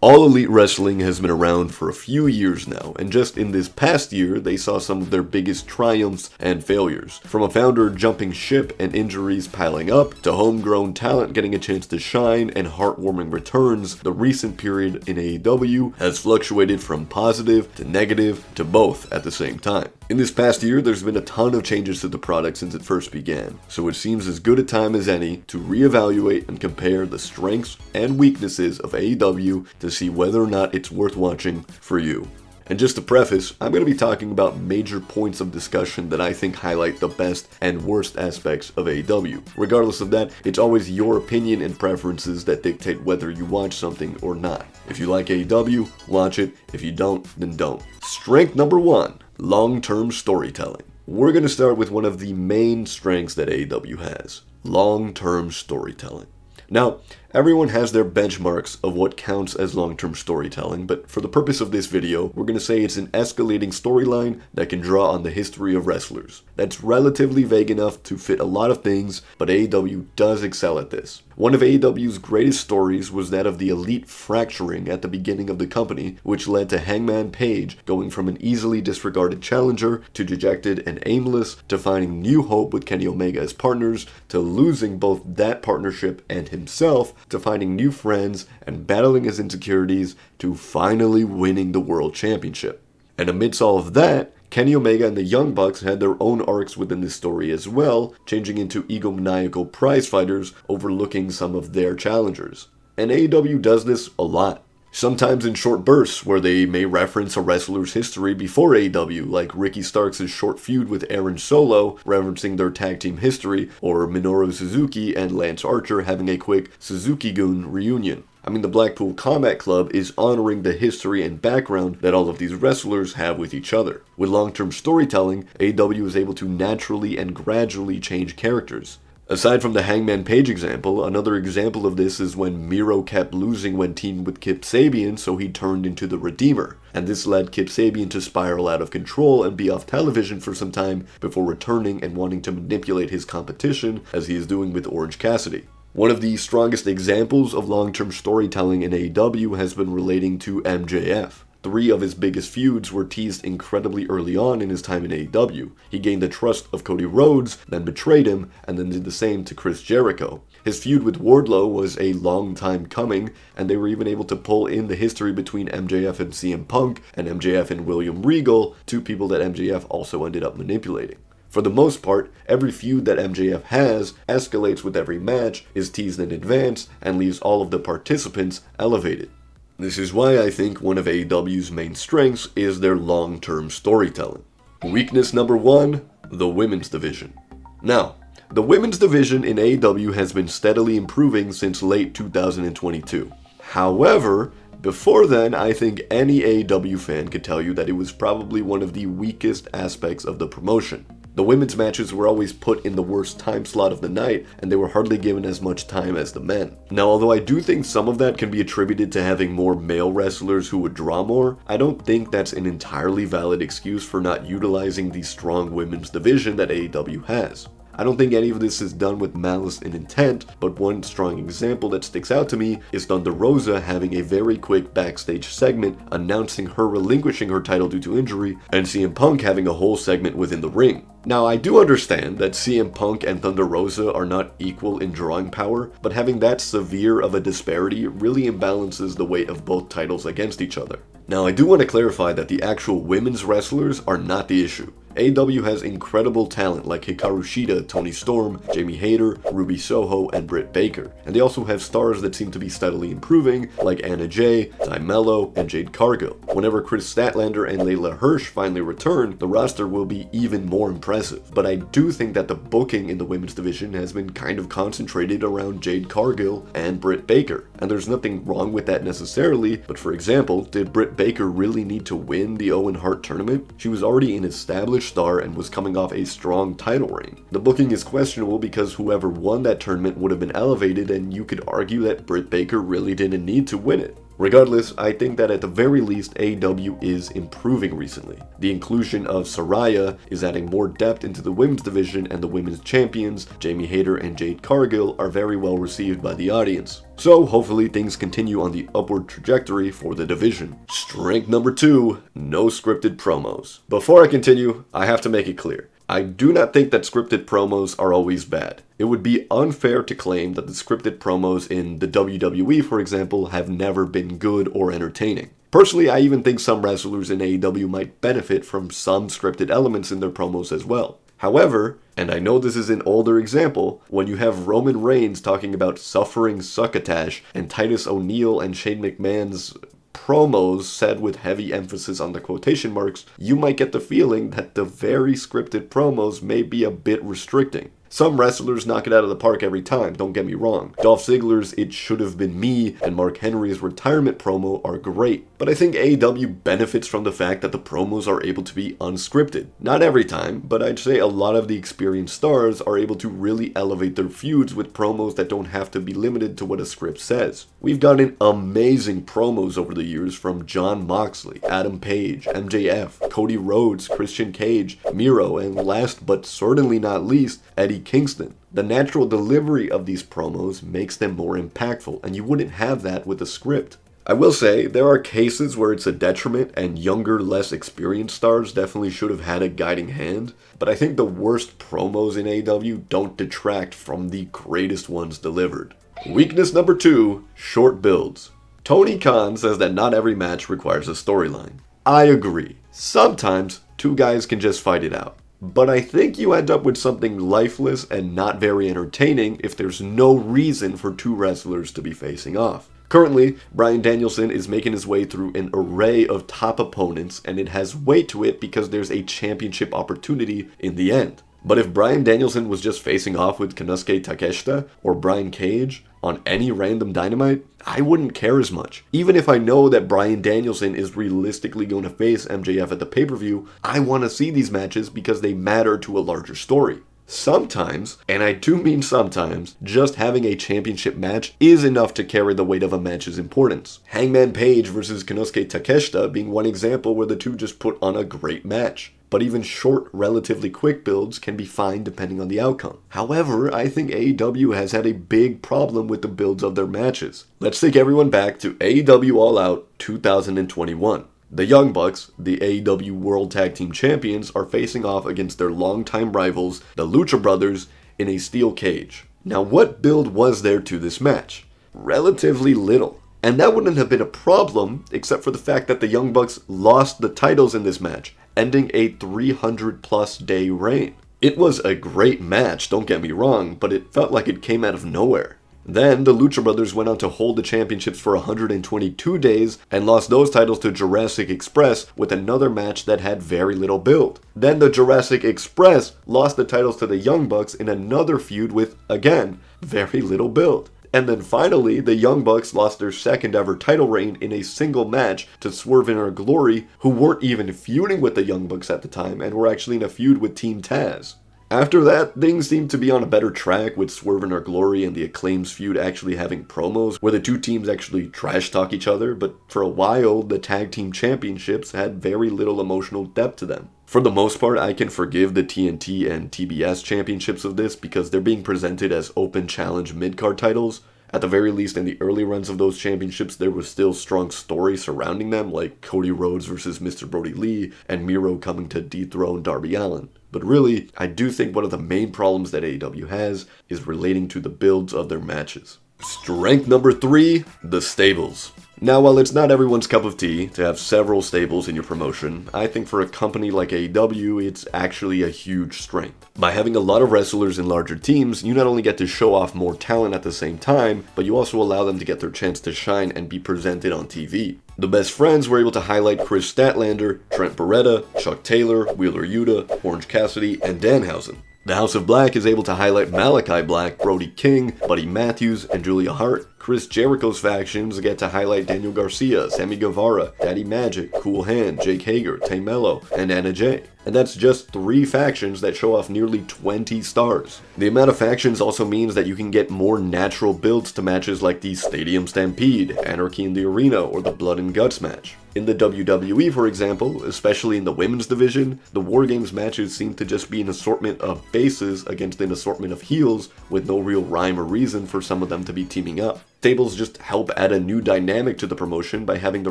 All Elite Wrestling has been around for a few years now, and just in this past year, they saw some of their biggest triumphs and failures. From a founder jumping ship and injuries piling up, to homegrown talent getting a chance to shine and heartwarming returns, the recent period in AEW has fluctuated from positive to negative to both at the same time. In this past year, there's been a ton of changes to the product since it first began, so it seems as good a time as any to reevaluate and compare the strengths and weaknesses of AEW to see whether or not it's worth watching for you. And just to preface, I'm going to be talking about major points of discussion that I think highlight the best and worst aspects of AEW. Regardless of that, it's always your opinion and preferences that dictate whether you watch something or not. If you like AEW, watch it. If you don't, then don't. Strength number 1, long-term storytelling. We're going to start with one of the main strengths that AEW has, long-term storytelling. Now, everyone has their benchmarks of what counts as long-term storytelling, but for the purpose of this video, we're going to say it's an escalating storyline that can draw on the history of wrestlers. That's relatively vague enough to fit a lot of things, but AEW does excel at this. One of AEW's greatest stories was that of the Elite fracturing at the beginning of the company, which led to Hangman Page going from an easily disregarded challenger to dejected and aimless, to finding new hope with Kenny Omega as partners, to losing both that partnership and himself, to finding new friends and battling his insecurities, to finally winning the World Championship. And amidst all of that, Kenny Omega and the Young Bucks had their own arcs within this story as well, changing into egomaniacal prize fighters, overlooking some of their challengers. And AEW does this a lot. Sometimes in short bursts where they may reference a wrestler's history before AEW, like Ricky Starks' short feud with Aaron Solo, referencing their tag team history, or Minoru Suzuki and Lance Archer having a quick Suzuki-gun reunion. I mean, the Blackpool Combat Club is honoring the history and background that all of these wrestlers have with each other. With long-term storytelling, AEW is able to naturally and gradually change characters. Aside from the Hangman Page example, another example of this is when Miro kept losing when teamed with Kip Sabian, so he turned into the Redeemer. And this led Kip Sabian to spiral out of control and be off television for some time before returning and wanting to manipulate his competition, as he is doing with Orange Cassidy. One of the strongest examples of long-term storytelling in AEW has been relating to MJF. 3 of his biggest feuds were teased incredibly early on in his time in AEW. He gained the trust of Cody Rhodes, then betrayed him, and then did the same to Chris Jericho. His feud with Wardlow was a long time coming, and they were even able to pull in the history between MJF and CM Punk, and MJF and William Regal, 2 people that MJF also ended up manipulating. For the most part, every feud that MJF has escalates with every match, is teased in advance, and leaves all of the participants elevated. This is why I think one of AEW's main strengths is their long-term storytelling. Weakness number 1, the women's division. Now, the women's division in AEW has been steadily improving since late 2022. However, before then, I think any AEW fan could tell you that it was probably one of the weakest aspects of the promotion. The women's matches were always put in the worst time slot of the night, and they were hardly given as much time as the men. Now, although I do think some of that can be attributed to having more male wrestlers who would draw more, I don't think that's an entirely valid excuse for not utilizing the strong women's division that AEW has. I don't think any of this is done with malice and intent, but one strong example that sticks out to me is Thunder Rosa having a very quick backstage segment announcing her relinquishing her title due to injury, and CM Punk having a whole segment within the ring. Now, I do understand that CM Punk and Thunder Rosa are not equal in drawing power, but having that severe of a disparity really imbalances the weight of both titles against each other. Now, I do want to clarify that the actual women's wrestlers are not the issue. AEW has incredible talent like Hikaru Shida, Toni Storm, Jamie Hayter, Ruby Soho, and Britt Baker. And they also have stars that seem to be steadily improving, like Anna Jay, Ty Mello, and Jade Cargill. Whenever Chris Statlander and Layla Hirsch finally return, the roster will be even more impressive. But I do think that the booking in the women's division has been kind of concentrated around Jade Cargill and Britt Baker. And there's nothing wrong with that necessarily, but for example, did Britt Baker really need to win the Owen Hart tournament? She was already an established star and was coming off a strong title reign. The booking is questionable because whoever won that tournament would have been elevated, and you could argue that Britt Baker really didn't need to win it. Regardless, I think that at the very least, AEW is improving recently. The inclusion of Saraya is adding more depth into the women's division, and the women's champions, Jamie Hayter and Jade Cargill, are very well received by the audience. So hopefully things continue on the upward trajectory for the division. Strength number 2, no scripted promos. Before I continue, I have to make it clear. I do not think that scripted promos are always bad. It would be unfair to claim that the scripted promos in the WWE, for example, have never been good or entertaining. Personally, I even think some wrestlers in AEW might benefit from some scripted elements in their promos as well. However, and I know this is an older example, when you have Roman Reigns talking about suffering succotash and Titus O'Neil and Shane McMahon's promos said with heavy emphasis on the quotation marks, you might get the feeling that the very scripted promos may be a bit restricting. Some wrestlers knock it out of the park every time, don't get me wrong. Dolph Ziggler's "It Should Have Been Me" and Mark Henry's retirement promo are great, but I think AEW benefits from the fact that the promos are able to be unscripted. Not every time, but I'd say a lot of the experienced stars are able to really elevate their feuds with promos that don't have to be limited to what a script says. We've gotten amazing promos over the years from Jon Moxley, Adam Page, MJF, Cody Rhodes, Christian Cage, Miro, and last but certainly not least, Eddie Kingston. The natural delivery of these promos makes them more impactful, and you wouldn't have that with a script. I will say, there are cases where it's a detriment, and younger, less experienced stars definitely should have had a guiding hand, but I think the worst promos in AEW don't detract from the greatest ones delivered. Weakness number 2, short builds. Tony Khan says that not every match requires a storyline. I agree. Sometimes, two guys can just fight it out. But I think you end up with something lifeless and not very entertaining if there's no reason for two wrestlers to be facing off. Currently, Bryan Danielson is making his way through an array of top opponents, and it has weight to it because there's a championship opportunity in the end. But if Bryan Danielson was just facing off with Konosuke Takeshita or Brian Cage on any random Dynamite, I wouldn't care as much. Even if I know that Bryan Danielson is realistically going to face MJF at the pay-per-view, I want to see these matches because they matter to a larger story. Sometimes, and I do mean sometimes, just having a championship match is enough to carry the weight of a match's importance. Hangman Page versus Konosuke Takeshita being one example where the two just put on a great match. But even short, relatively quick builds can be fine depending on the outcome. However, I think AEW has had a big problem with the builds of their matches. Let's take everyone back to AEW All Out 2021. The Young Bucks, the AEW World Tag Team Champions, are facing off against their longtime rivals, the Lucha Brothers, in a steel cage. Now, what build was there to this match? Relatively little. And that wouldn't have been a problem, except for the fact that the Young Bucks lost the titles in this match, ending a 300-plus day reign. It was a great match, don't get me wrong, but it felt like it came out of nowhere. Then, the Lucha Brothers went on to hold the championships for 122 days and lost those titles to Jurassic Express with another match that had very little build. Then the Jurassic Express lost the titles to the Young Bucks in another feud with, again, very little build. And then finally, the Young Bucks lost their second ever title reign in a single match to Swerve in Our Glory, who weren't even feuding with the Young Bucks at the time and were actually in a feud with Team Taz. After that, things seemed to be on a better track with Swerve in Our Glory and the Acclaim's feud actually having promos where the two teams actually trash talk each other, but for a while, the tag team championships had very little emotional depth to them. For the most part, I can forgive the TNT and TBS championships of this because they're being presented as open challenge mid-card titles. At the very least, in the early runs of those championships, there was still strong story surrounding them, like Cody Rhodes versus Mr. Brody Lee, and Miro coming to dethrone Darby Allin. But really, I do think one of the main problems that AEW has is relating to the builds of their matches. Strength number 3, the stables. Now, while it's not everyone's cup of tea to have several stables in your promotion, I think for a company like AEW, it's actually a huge strength. By having a lot of wrestlers in larger teams, you not only get to show off more talent at the same time, but you also allow them to get their chance to shine and be presented on TV. The Best Friends were able to highlight Chris Statlander, Trent Beretta, Chuck Taylor, Wheeler Yuta, Orange Cassidy, and Danhausen. The House of Black is able to highlight Malachi Black, Brody King, Buddy Matthews, and Julia Hart, Chris Jericho's factions get to highlight Daniel Garcia, Sammy Guevara, Daddy Magic, Cool Hand, Jake Hager, Tay Mello, and Anna Jay. And that's just 3 factions that show off nearly 20 stars. The amount of factions also means that you can get more natural builds to matches like the Stadium Stampede, Anarchy in the Arena, or the Blood and Guts match. In the WWE, for example, especially in the women's division, the War Games matches seem to just be an assortment of faces against an assortment of heels with no real rhyme or reason for some of them to be teaming up. Stables just help add a new dynamic to the promotion by having the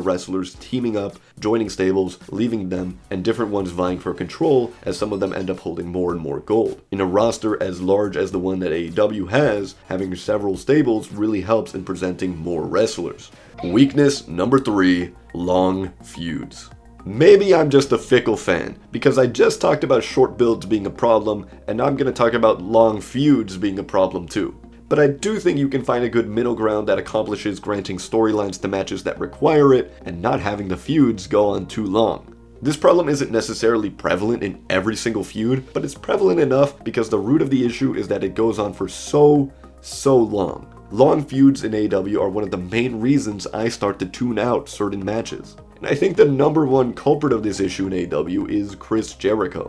wrestlers teaming up, joining stables, leaving them, and different ones vying for control as some of them end up holding more and more gold. In a roster as large as the one that AEW has, having several stables really helps in presenting more wrestlers. Weakness number 3, long feuds. Maybe I'm just a fickle fan, because I just talked about short builds being a problem, and now I'm going to talk about long feuds being a problem too. But I do think you can find a good middle ground that accomplishes granting storylines to matches that require it, and not having the feuds go on too long. This problem isn't necessarily prevalent in every single feud, but it's prevalent enough because the root of the issue is that it goes on for so long. Long feuds in AEW are one of the main reasons I start to tune out certain matches. And I think the number one culprit of this issue in AEW is Chris Jericho.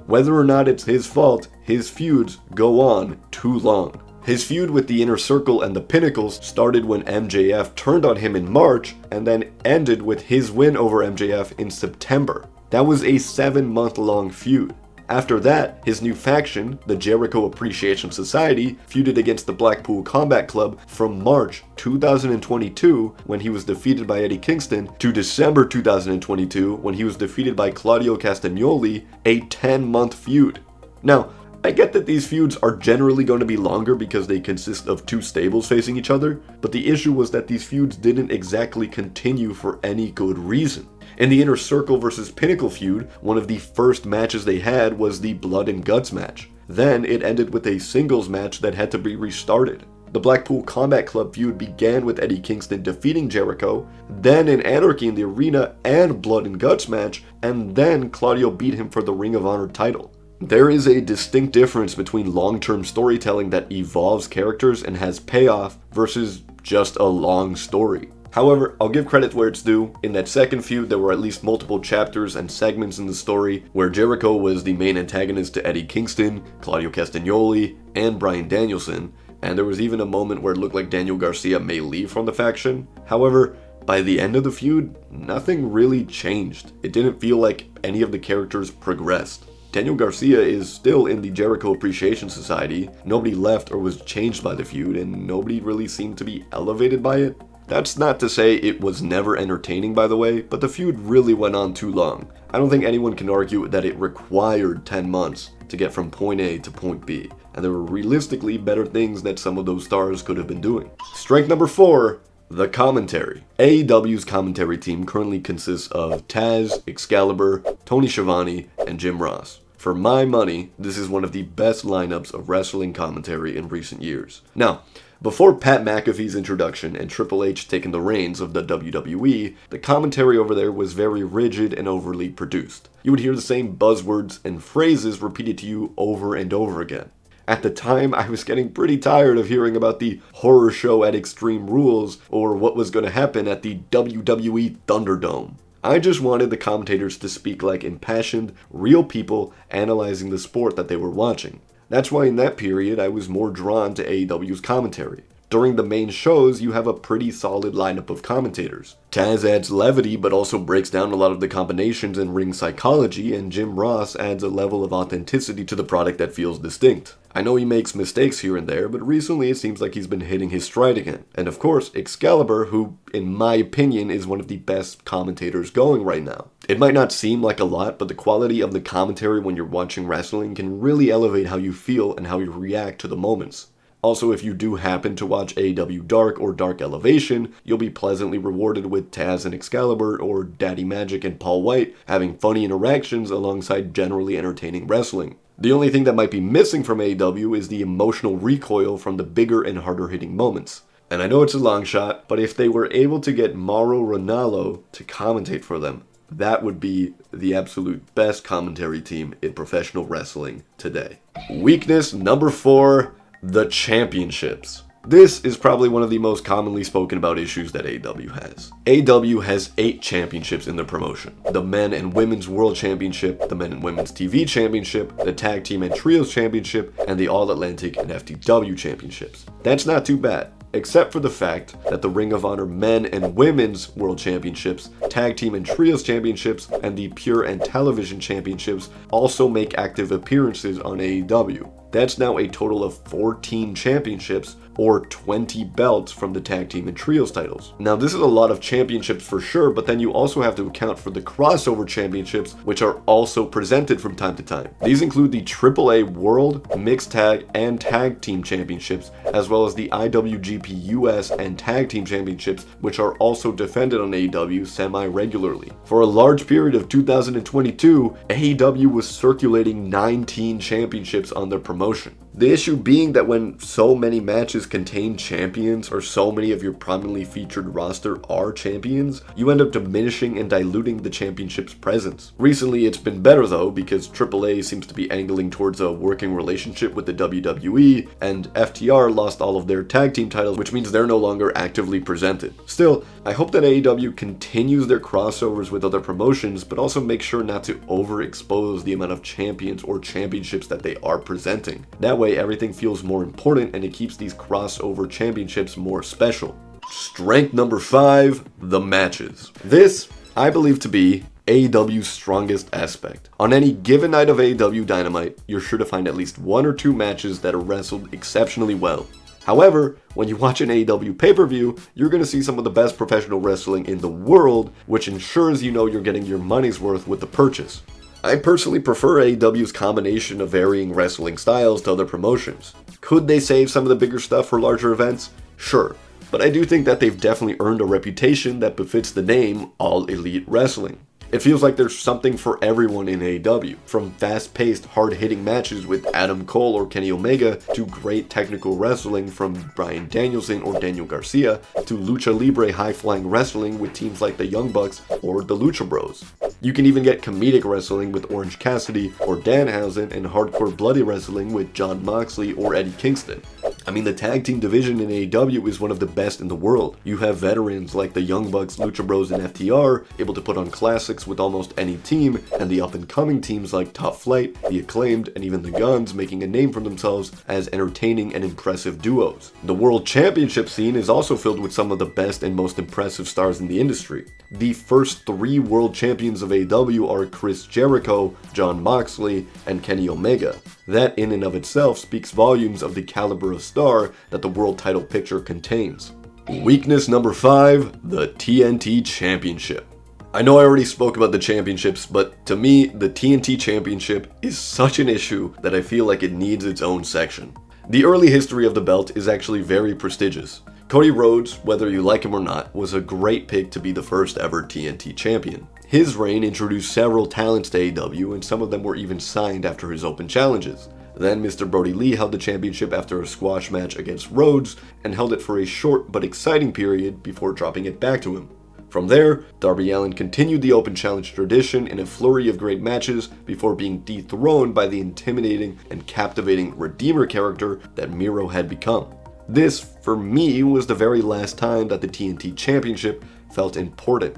Whether or not it's his fault, his feuds go on too long. His feud with the Inner Circle and the Pinnacles started when MJF turned on him in March, and then ended with his win over MJF in September. That was a 7-month-long feud. After that, his new faction, the Jericho Appreciation Society, feuded against the Blackpool Combat Club from March 2022, when he was defeated by Eddie Kingston, to December 2022, when he was defeated by Claudio Castagnoli, a 10-month feud. Now, I get that these feuds are generally going to be longer because they consist of 2 stables facing each other, but the issue was that these feuds didn't exactly continue for any good reason. In the Inner Circle vs. Pinnacle feud, one of the first matches they had was the Blood and Guts match. Then it ended with a singles match that had to be restarted. The Blackpool Combat Club feud began with Eddie Kingston defeating Jericho, then an Anarchy in the Arena and Blood and Guts match, and then Claudio beat him for the Ring of Honor title. There is a distinct difference between long-term storytelling that evolves characters and has payoff versus just a long story. However, I'll give credit where it's due. In that second feud, there were at least multiple chapters and segments in the story where Jericho was the main antagonist to Eddie Kingston, Claudio Castagnoli, and Bryan Danielson, and there was even a moment where it looked like Daniel Garcia may leave from the faction. However, by the end of the feud, nothing really changed. It didn't feel like any of the characters progressed. Daniel Garcia is still in the Jericho Appreciation Society, nobody left or was changed by the feud, and nobody really seemed to be elevated by it. That's not to say it was never entertaining, by the way, but the feud really went on too long. I don't think anyone can argue that it required 10 months to get from point A to point B, and there were realistically better things that some of those stars could have been doing. Strength number 4, the commentary. AEW's commentary team currently consists of Taz, Excalibur, Tony Schiavone, and Jim Ross. For my money, this is one of the best lineups of wrestling commentary in recent years. Now, before Pat McAfee's introduction and Triple H taking the reins of the WWE, the commentary over there was very rigid and overly produced. You would hear the same buzzwords and phrases repeated to you over and over again. At the time, I was getting pretty tired of hearing about the horror show at Extreme Rules or what was going to happen at the WWE Thunderdome. I just wanted the commentators to speak like impassioned, real people analyzing the sport that they were watching. That's why in that period I was more drawn to AEW's commentary. During the main shows, you have a pretty solid lineup of commentators. Taz adds levity but also breaks down a lot of the combinations and ring psychology, and Jim Ross adds a level of authenticity to the product that feels distinct. I know he makes mistakes here and there, but recently it seems like he's been hitting his stride again. And of course, Excalibur, who, in my opinion, is one of the best commentators going right now. It might not seem like a lot, but the quality of the commentary when you're watching wrestling can really elevate how you feel and how you react to the moments. Also, if you do happen to watch AEW Dark or Dark Elevation, you'll be pleasantly rewarded with Taz and Excalibur or Daddy Magic and Paul White having funny interactions alongside generally entertaining wrestling. The only thing that might be missing from AEW is the emotional recoil from the bigger and harder hitting moments. And I know it's a long shot, but if they were able to get Mauro Ranallo to commentate for them, that would be the absolute best commentary team in professional wrestling today. Weakness number 4, the championships. This is probably one of the most commonly spoken about issues that AEW has. AEW has 8 championships in the promotion. The Men and Women's World Championship, the Men and Women's TV Championship, the Tag Team and Trios Championship, and the All Atlantic and FTW Championships. That's not too bad, except for the fact that the Ring of Honor Men and Women's World Championships, Tag Team and Trios Championships, and the Pure and Television Championships also make active appearances on AEW. That's now a total of 14 championships, or 20 belts from the tag team and trios titles. Now this is a lot of championships for sure, but then you also have to account for the crossover championships, which are also presented from time to time. These include the AAA World, Mixed Tag, and Tag Team Championships, as well as the IWGP US and Tag Team Championships, which are also defended on AEW semi-regularly. For a large period of 2022, AEW was circulating 19 championships on their promotion. The issue being that when so many matches contain champions, or so many of your prominently featured roster are champions, you end up diminishing and diluting the championship's presence. Recently it's been better though, because AAA seems to be angling towards a working relationship with the WWE, and FTR lost all of their tag team titles, which means they're no longer actively presented. Still, I hope that AEW continues their crossovers with other promotions, but also make sure not to overexpose the amount of champions or championships that they are presenting. That way everything feels more important and it keeps these crossover championships more special. Strength number 5, the matches. This, I believe to be AEW's strongest aspect. On any given night of AEW Dynamite, you're sure to find at least 1 or 2 matches that are wrestled exceptionally well. However, when you watch an AEW pay-per-view, you're going to see some of the best professional wrestling in the world, which ensures you know you're getting your money's worth with the purchase. I personally prefer AEW's combination of varying wrestling styles to other promotions. Could they save some of the bigger stuff for larger events? Sure, but I do think that they've definitely earned a reputation that befits the name All Elite Wrestling. It feels like there's something for everyone in AEW, from fast-paced, hard-hitting matches with Adam Cole or Kenny Omega, to great technical wrestling from Bryan Danielson or Daniel Garcia, to lucha libre high-flying wrestling with teams like the Young Bucks or the Lucha Bros. You can even get comedic wrestling with Orange Cassidy or Danhausen, and hardcore bloody wrestling with Jon Moxley or Eddie Kingston. I mean, the tag team division in AEW is one of the best in the world. You have veterans like the Young Bucks, Lucha Bros, and FTR able to put on classics with almost any team, and the up-and-coming teams like Top Flight, The Acclaimed, and even the Guns making a name for themselves as entertaining and impressive duos. The World Championship scene is also filled with some of the best and most impressive stars in the industry. The first 3 world champions of AEW are Chris Jericho, Jon Moxley, and Kenny Omega. That in and of itself speaks volumes of the caliber of star that the world title picture contains. Weakness number 5, the TNT Championship. I know I already spoke about the championships, but to me, the TNT Championship is such an issue that I feel like it needs its own section. The early history of the belt is actually very prestigious. Cody Rhodes, whether you like him or not, was a great pick to be the first ever TNT champion. His reign introduced several talents to AEW, and some of them were even signed after his open challenges. Then Mr. Brody Lee held the championship after a squash match against Rhodes, and held it for a short but exciting period before dropping it back to him. From there, Darby Allin continued the open challenge tradition in a flurry of great matches before being dethroned by the intimidating and captivating Redeemer character that Miro had become. This, for me, was the very last time that the TNT Championship felt important.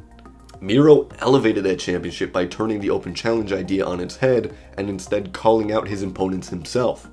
Miro elevated that championship by turning the open challenge idea on its head and instead calling out his opponents himself.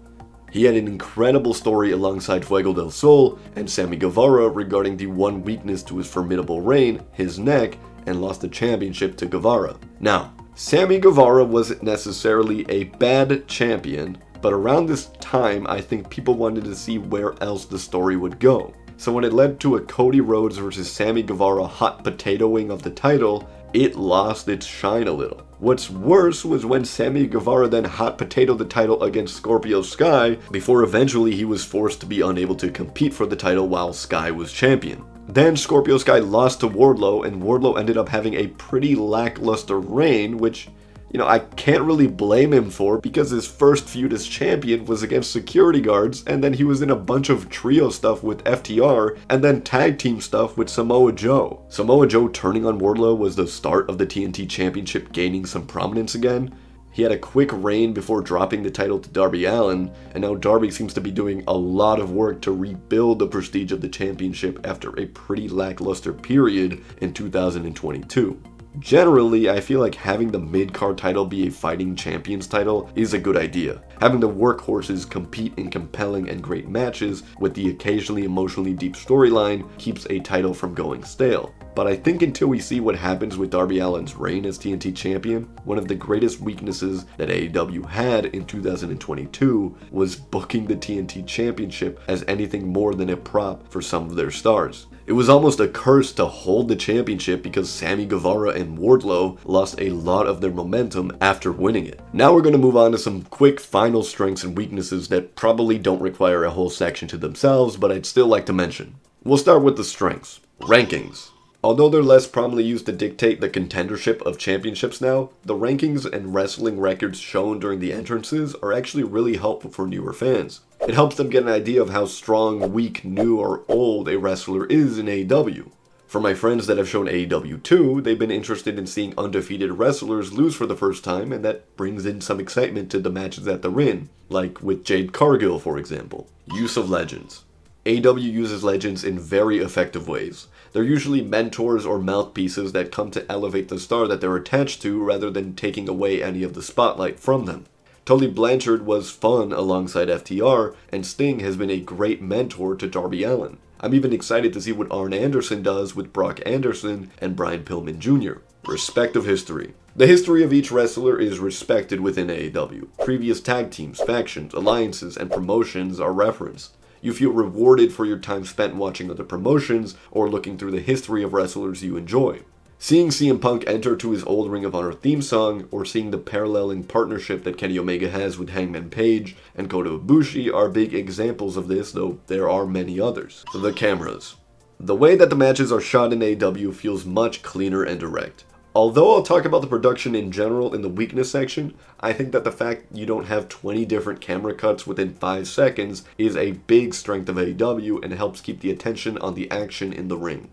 He had an incredible story alongside Fuego del Sol and Sammy Guevara regarding the one weakness to his formidable reign, his neck, and lost the championship to Guevara. Now, Sammy Guevara wasn't necessarily a bad champion, but around this time I think people wanted to see where else the story would go. So when it led to a Cody Rhodes versus Sammy Guevara hot potatoing of the title, it lost its shine a little. What's worse was when Sammy Guevara then hot potatoed the title against Scorpio Sky before eventually he was forced to be unable to compete for the title while Sky was champion. Then Scorpio Sky lost to Wardlow, and Wardlow ended up having a pretty lackluster reign, which, I can't really blame him for, because his first feud as champion was against security guards, and then he was in a bunch of trio stuff with FTR, and then tag team stuff with Samoa Joe. Samoa Joe turning on Wardlow was the start of the TNT Championship gaining some prominence again. He had a quick reign before dropping the title to Darby Allin, and now Darby seems to be doing a lot of work to rebuild the prestige of the championship after a pretty lackluster period in 2022. Generally, I feel like having the mid-card title be a fighting champions title is a good idea. Having the workhorses compete in compelling and great matches with the occasionally emotionally deep storyline keeps a title from going stale. But I think until we see what happens with Darby Allin's reign as TNT champion, one of the greatest weaknesses that AEW had in 2022 was booking the TNT championship as anything more than a prop for some of their stars. It was almost a curse to hold the championship because Sammy Guevara and Wardlow lost a lot of their momentum after winning it. Now we're going to move on to some quick final strengths and weaknesses that probably don't require a whole section to themselves, but I'd still like to mention. We'll start with the strengths. Rankings. Although they're less prominently used to dictate the contendership of championships now, the rankings and wrestling records shown during the entrances are actually really helpful for newer fans. It helps them get an idea of how strong, weak, new, or old a wrestler is in AEW. For my friends that have shown AEW too, they've been interested in seeing undefeated wrestlers lose for the first time, and that brings in some excitement to the matches that they're in, like with Jade Cargill, for example. Use of legends. AEW uses legends in very effective ways. They're usually mentors or mouthpieces that come to elevate the star that they're attached to rather than taking away any of the spotlight from them. Tully Blanchard was fun alongside FTR, and Sting has been a great mentor to Darby Allin. I'm even excited to see what Arn Anderson does with Brock Anderson and Brian Pillman Jr. Respect of history. The history of each wrestler is respected within AEW. Previous tag teams, factions, alliances, and promotions are referenced. You feel rewarded for your time spent watching other promotions or looking through the history of wrestlers you enjoy. Seeing CM Punk enter to his old Ring of Honor theme song, or seeing the paralleling partnership that Kenny Omega has with Hangman Page and Kota Ibushi are big examples of this, though there are many others. The cameras. The way that the matches are shot in AEW feels much cleaner and direct. Although I'll talk about the production in general in the weakness section, I think that the fact you don't have 20 different camera cuts within 5 seconds is a big strength of AEW and helps keep the attention on the action in the ring.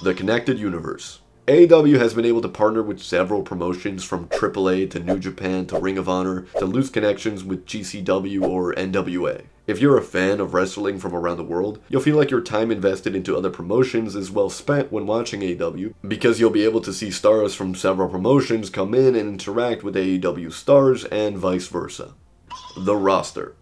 The connected universe. AEW has been able to partner with several promotions from AAA to New Japan to Ring of Honor to loose connections with GCW or NWA. If you're a fan of wrestling from around the world, you'll feel like your time invested into other promotions is well spent when watching AEW, because you'll be able to see stars from several promotions come in and interact with AEW stars and vice versa. The roster.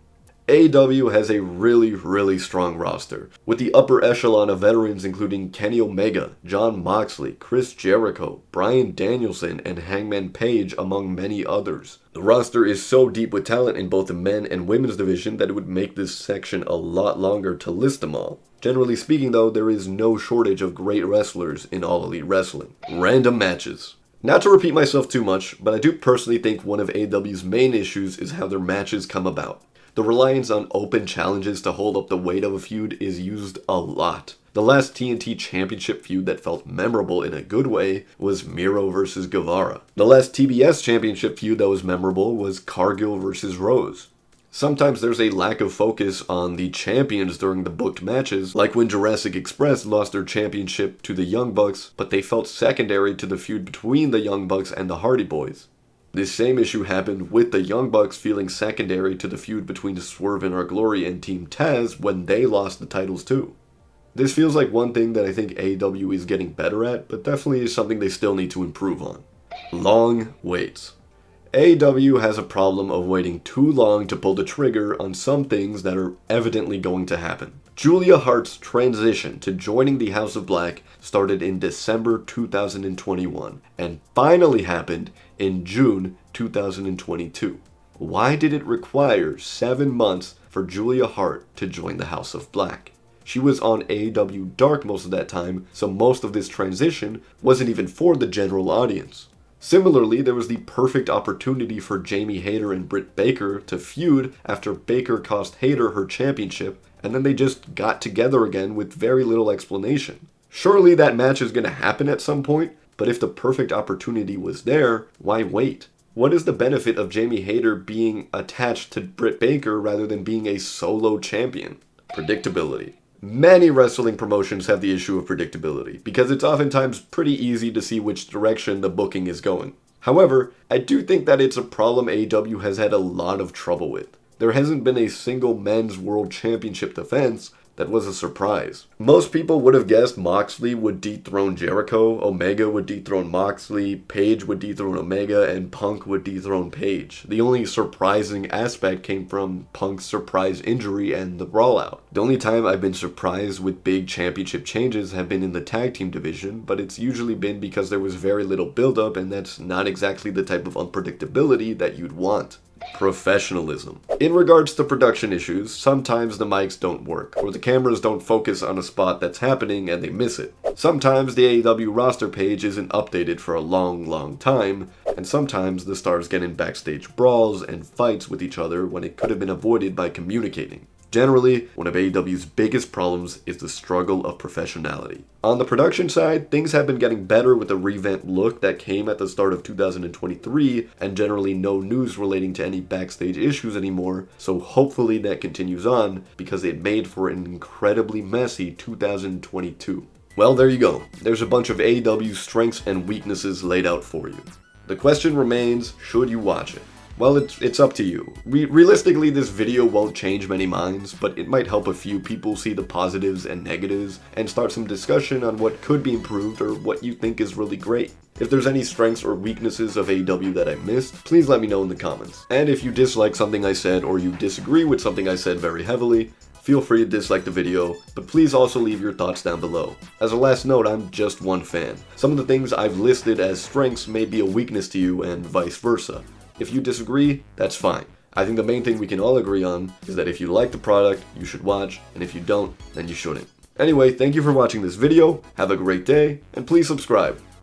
AEW has a really strong roster, with the upper echelon of veterans including Kenny Omega, Jon Moxley, Chris Jericho, Bryan Danielson, and Hangman Page, among many others. The roster is so deep with talent in both the men and women's division that it would make this section a lot longer to list them all. Generally speaking though, there is no shortage of great wrestlers in All Elite Wrestling. Random matches. Not to repeat myself too much, but I do personally think one of AEW's main issues is how their matches come about. The reliance on open challenges to hold up the weight of a feud is used a lot. The last TNT Championship feud that felt memorable in a good way was Miro vs. Guevara. The last TBS Championship feud that was memorable was Cargill vs. Rose. Sometimes there's a lack of focus on the champions during the booked matches, like when Jurassic Express lost their championship to the Young Bucks, but they felt secondary to the feud between the Young Bucks and the Hardy Boys. This same issue happened with the Young Bucks feeling secondary to the feud between Swerve in Our Glory and Team Taz when they lost the titles too. This feels like one thing that I think AEW is getting better at, but definitely is something they still need to improve on. Long waits. AEW has a problem of waiting too long to pull the trigger on some things that are evidently going to happen. Julia Hart's transition to joining the House of Black started in December 2021 and finally happened in June 2022. Why did it require 7 months for Julia Hart to join the House of Black? She was on AEW Dark most of that time, so most of this transition wasn't even for the general audience. Similarly, there was the perfect opportunity for Jamie Hayter and Britt Baker to feud after Baker cost Hayter her championship, and then they just got together again with very little explanation. Surely that match is going to happen at some point, but if the perfect opportunity was there, why wait? What is the benefit of Jamie Hayter being attached to Britt Baker rather than being a solo champion? Predictability. Many wrestling promotions have the issue of predictability, because it's oftentimes pretty easy to see which direction the booking is going. However, I do think that it's a problem AEW has had a lot of trouble with. There hasn't been a single men's world championship defense that was a surprise. Most people would have guessed Moxley would dethrone Jericho, Omega would dethrone Moxley, Page would dethrone Omega, and Punk would dethrone Page. The only surprising aspect came from Punk's surprise injury and the brawlout. The only time I've been surprised with big championship changes have been in the tag team division, but it's usually been because there was very little build-up, and that's not exactly the type of unpredictability that you'd want. Professionalism. In regards to production issues, sometimes the mics don't work, or the cameras don't focus on a spot that's happening and they miss it. Sometimes the AEW roster page isn't updated for a long time, and sometimes the stars get in backstage brawls and fights with each other when it could have been avoided by communicating. Generally, one of AEW's biggest problems is the struggle of professionality. On the production side, things have been getting better with the revamped look that came at the start of 2023, and generally no news relating to any backstage issues anymore, so hopefully that continues on, because it made for an incredibly messy 2022. Well, there you go. There's a bunch of AEW's strengths and weaknesses laid out for you. The question remains, should you watch it? Well, it's up to you. Realistically, this video won't change many minds, but it might help a few people see the positives and negatives and start some discussion on what could be improved or what you think is really great. If there's any strengths or weaknesses of AEW that I missed, please let me know in the comments. And if you dislike something I said or you disagree with something I said very heavily, feel free to dislike the video, but please also leave your thoughts down below. As a last note, I'm just one fan. Some of the things I've listed as strengths may be a weakness to you and vice versa. If you disagree, that's fine. I think the main thing we can all agree on is that if you like the product, you should watch, and if you don't, then you shouldn't. Anyway, thank you for watching this video, have a great day, and please subscribe.